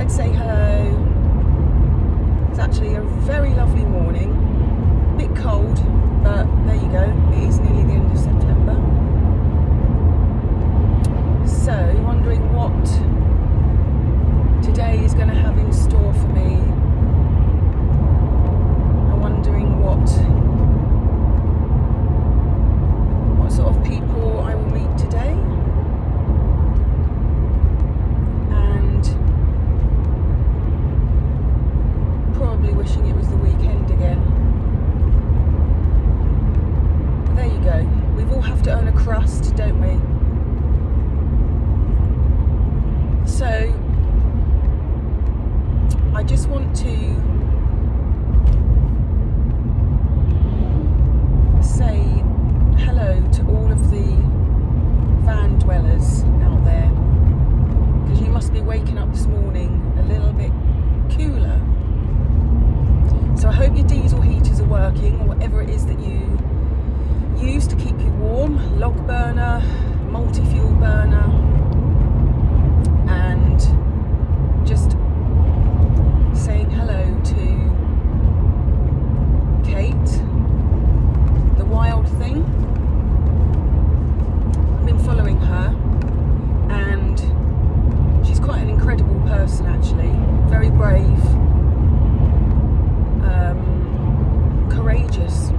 to say hello. It's actually a very lovely morning. A bit cold, but there you go. It is nearly the end of September. So, wondering what today is going to have in store for me. I'm wondering what sort of people I will meet today. Wishing it was the weekend again. But there you go. We all have to earn a crust, don't we? So I just want to say hello to all of the van dwellers out there, because you must be waking up this morning a little bit cooler. So I hope your diesel heaters are working, or whatever it is that you use to keep you warm. Log burner, multi-fuel burner, and just saying hello to Kate, the wild thing. I've been following her, and she's quite an incredible person actually, very brave. Courageous.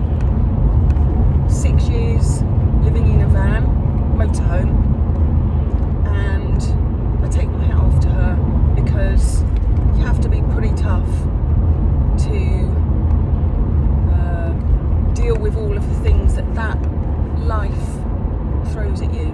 6 years living in a van, motorhome, and I take my hat off to her, because you have to be pretty tough to deal with all of the things that life throws at you.